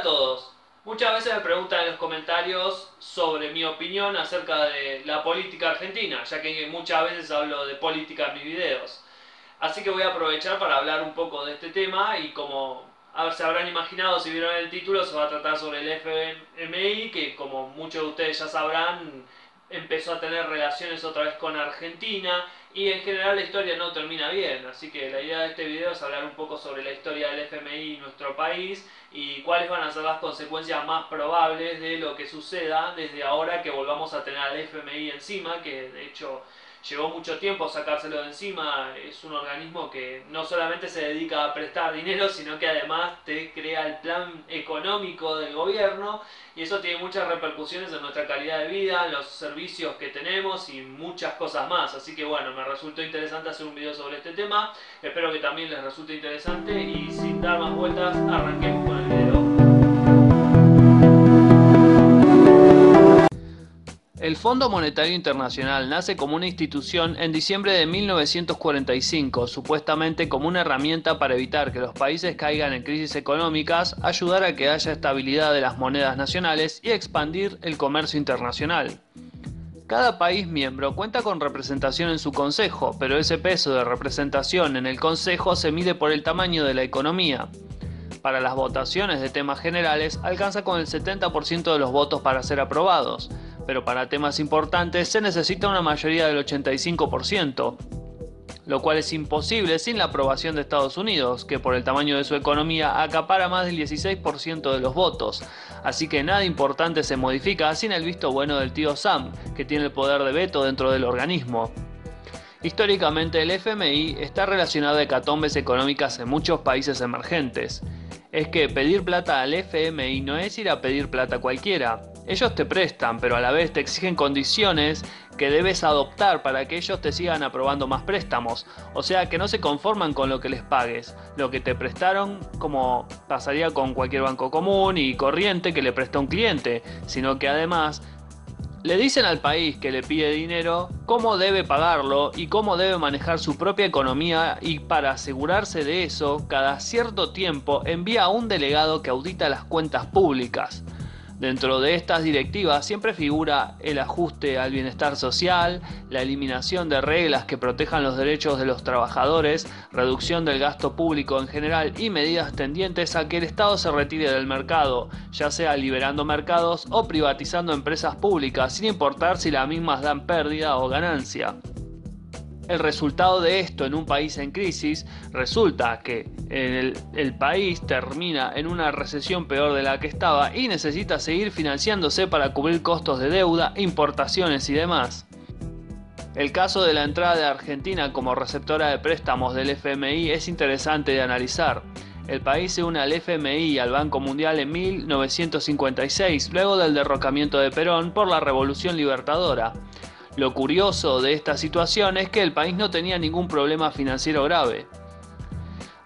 todos. Muchas veces me preguntan en los comentarios sobre mi opinión acerca de la política argentina, ya que muchas veces hablo de política en mis videos. Así que voy a aprovechar para hablar un poco de este tema y como se habrán imaginado si vieron el título, se va a tratar sobre el FMI, que como muchos de ustedes ya sabrán, empezó a tener relaciones otra vez con Argentina y en general la historia no termina bien, así que la idea de este video es hablar un poco sobre la historia del FMI en nuestro país y cuáles van a ser las consecuencias más probables de lo que suceda desde ahora que volvamos a tener al FMI encima, que de hecho llevó mucho tiempo sacárselo de encima. Es un organismo que no solamente se dedica a prestar dinero, sino que además te crea el plan económico del gobierno y eso tiene muchas repercusiones en nuestra calidad de vida, en los servicios que tenemos y muchas cosas más. Así que bueno, me resultó interesante hacer un video sobre este tema, espero que también les resulte interesante y sin dar más vueltas, arranquemos con el video. El Fondo Monetario Internacional nace como una institución en diciembre de 1945, supuestamente como una herramienta para evitar que los países caigan en crisis económicas, ayudar a que haya estabilidad de las monedas nacionales y expandir el comercio internacional. Cada país miembro cuenta con representación en su consejo, pero ese peso de representación en el consejo se mide por el tamaño de la economía. Para las votaciones de temas generales alcanza con el 70% de los votos para ser aprobados, pero para temas importantes se necesita una mayoría del 85%, lo cual es imposible sin la aprobación de Estados Unidos, que por el tamaño de su economía acapara más del 16% de los votos, así que nada importante se modifica sin el visto bueno del tío Sam, que tiene el poder de veto dentro del organismo. Históricamente el FMI está relacionado a hecatombes económicas en muchos países emergentes. Es que pedir plata al FMI no es ir a pedir plata cualquiera. Ellos te prestan, pero a la vez te exigen condiciones que debes adoptar para que ellos te sigan aprobando más préstamos. O sea que no se conforman con lo que les pagues, lo que te prestaron, como pasaría con cualquier banco común y corriente que le presta a un cliente, sino que además le dicen al país que le pide dinero cómo debe pagarlo y cómo debe manejar su propia economía, y para asegurarse de eso, cada cierto tiempo envía a un delegado que audita las cuentas públicas. Dentro de estas directivas siempre figura el ajuste al bienestar social, la eliminación de reglas que protejan los derechos de los trabajadores, reducción del gasto público en general y medidas tendientes a que el Estado se retire del mercado, ya sea liberando mercados o privatizando empresas públicas, sin importar si las mismas dan pérdida o ganancia. El resultado de esto en un país en crisis resulta que el país termina en una recesión peor de la que estaba y necesita seguir financiándose para cubrir costos de deuda, importaciones y demás. El caso de la entrada de Argentina como receptora de préstamos del FMI es interesante de analizar. El país se une al FMI y al Banco Mundial en 1956, luego del derrocamiento de Perón por la Revolución Libertadora. Lo curioso de esta situación es que el país no tenía ningún problema financiero grave.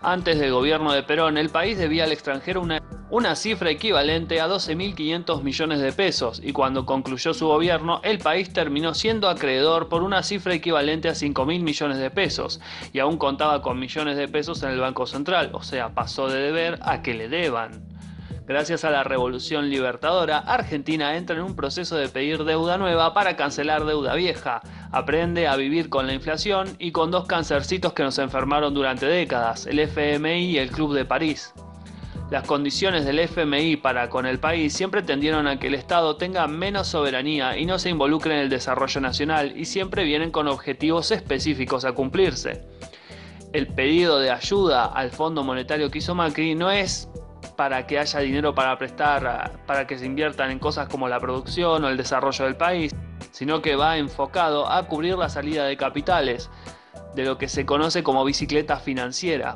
Antes del gobierno de Perón, el país debía al extranjero una cifra equivalente a 12.500 millones de pesos, y cuando concluyó su gobierno, el país terminó siendo acreedor por una cifra equivalente a 5.000 millones de pesos, y aún contaba con millones de pesos en el Banco Central, o sea, pasó de deber a que le deban. Gracias a la Revolución Libertadora, Argentina entra en un proceso de pedir deuda nueva para cancelar deuda vieja. Aprende a vivir con la inflación y con dos cancercitos que nos enfermaron durante décadas, el FMI y el Club de París. Las condiciones del FMI para con el país siempre tendieron a que el Estado tenga menos soberanía y no se involucre en el desarrollo nacional, y siempre vienen con objetivos específicos a cumplirse. El pedido de ayuda al Fondo Monetario que hizo Macri no es para que haya dinero para prestar, para que se inviertan en cosas como la producción o el desarrollo del país, sino que va enfocado a cubrir la salida de capitales, de lo que se conoce como bicicleta financiera.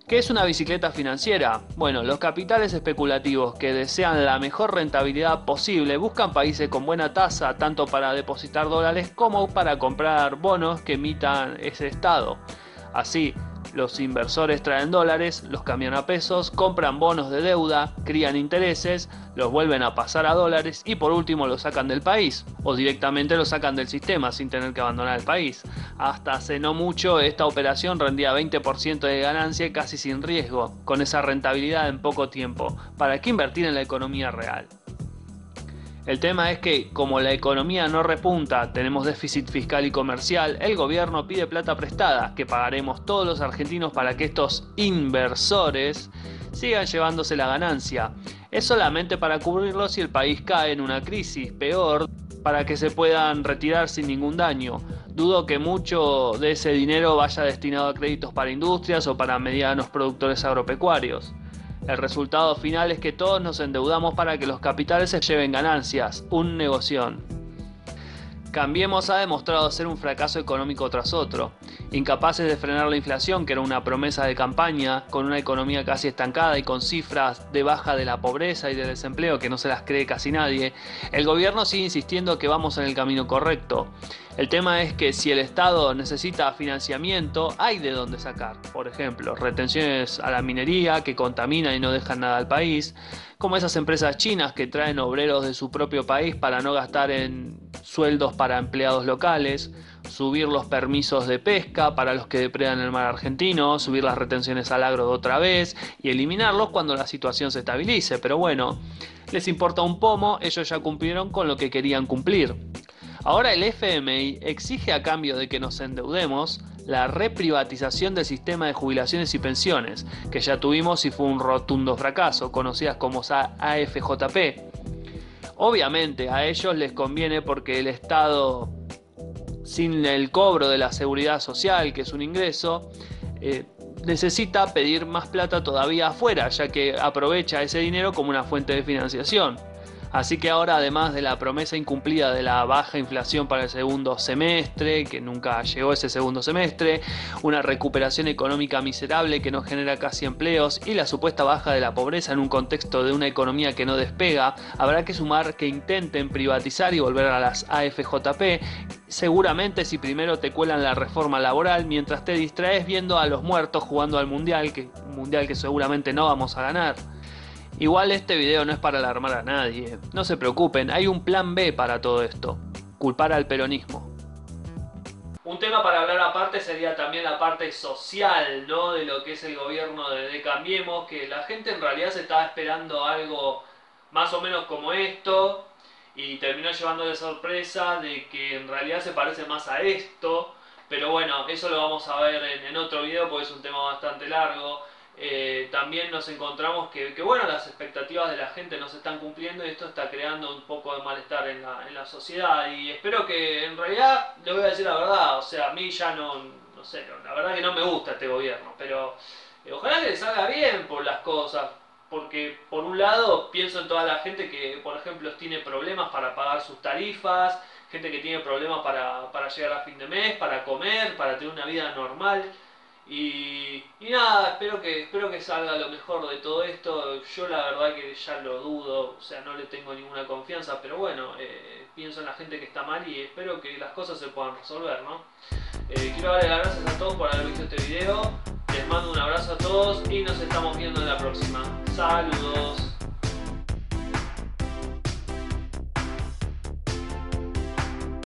¿Qué es una bicicleta financiera? Bueno, los capitales especulativos que desean la mejor rentabilidad posible buscan países con buena tasa, tanto para depositar dólares como para comprar bonos que emitan ese estado. Así, Los inversores traen dólares, los cambian a pesos, compran bonos de deuda, crían intereses, los vuelven a pasar a dólares y por último los sacan del país o directamente los sacan del sistema sin tener que abandonar el país. Hasta hace no mucho esta operación rendía 20% de ganancia casi sin riesgo. Con esa rentabilidad en poco tiempo, ¿para qué invertir en la economía real? El tema es que, como la economía no repunta, tenemos déficit fiscal y comercial, el gobierno pide plata prestada, que pagaremos todos los argentinos para que estos inversores sigan llevándose la ganancia. Es solamente para cubrirlo si el país cae en una crisis, peor, para que se puedan retirar sin ningún daño. Dudo que mucho de ese dinero vaya destinado a créditos para industrias o para medianos productores agropecuarios. El resultado final es que todos nos endeudamos para que los capitales se lleven ganancias, un negoción. Cambiemos ha demostrado ser un fracaso económico tras otro. Incapaces de frenar la inflación, que era una promesa de campaña, con una economía casi estancada y con cifras de baja de la pobreza y del desempleo que no se las cree casi nadie, el gobierno sigue insistiendo que vamos en el camino correcto. El tema es que si el Estado necesita financiamiento, hay de dónde sacar. Por ejemplo, retenciones a la minería que contaminan y no dejan nada al país, como esas empresas chinas que traen obreros de su propio país para no gastar en sueldos para empleados locales, subir los permisos de pesca para los que depredan el mar argentino, subir las retenciones al agro de otra vez y eliminarlos cuando la situación se estabilice. Pero bueno, les importa un pomo, ellos ya cumplieron con lo que querían cumplir. Ahora el FMI exige a cambio de que nos endeudemos la reprivatización del sistema de jubilaciones y pensiones, que ya tuvimos y fue un rotundo fracaso, conocidas como AFJP. Obviamente a ellos les conviene porque el Estado, sin el cobro de la seguridad social, que es un ingreso, necesita pedir más plata todavía afuera, ya que aprovecha ese dinero como una fuente de financiación. Así que ahora, además de la promesa incumplida de la baja inflación para el segundo semestre, que nunca llegó ese segundo semestre, una recuperación económica miserable que no genera casi empleos y la supuesta baja de la pobreza en un contexto de una economía que no despega, habrá que sumar que intenten privatizar y volver a las AFJP, seguramente si primero te cuelan la reforma laboral mientras te distraes viendo a los muertos jugando al mundial, un mundial que seguramente no vamos a ganar. Igual este video no es para alarmar a nadie, no se preocupen, hay un plan B para todo esto, culpar al peronismo. Un tema para hablar aparte sería también la parte social, ¿no? De lo que es el gobierno de Cambiemos, que la gente en realidad se estaba esperando algo más o menos como esto y terminó llevando de sorpresa de que en realidad se parece más a esto, pero bueno, eso lo vamos a ver en otro video porque es un tema bastante largo. También nos encontramos que bueno, las expectativas de la gente no se están cumpliendo y esto está creando un poco de malestar en la sociedad y espero que en realidad, le voy a decir la verdad, o sea, a mí ya no sé, la verdad que no me gusta este gobierno, pero ojalá que le salga bien por las cosas, porque por un lado pienso en toda la gente que por ejemplo tiene problemas para pagar sus tarifas, gente que tiene problemas para llegar a fin de mes, para comer, para tener una vida normal. Y nada, espero que salga lo mejor de todo esto. Yo la verdad que ya lo dudo, o sea, no le tengo ninguna confianza, pero bueno, pienso en la gente que está mal y espero que las cosas se puedan resolver, ¿no? Quiero darle las gracias a todos por haber visto este video, les mando un abrazo a todos y nos estamos viendo en la próxima. Saludos.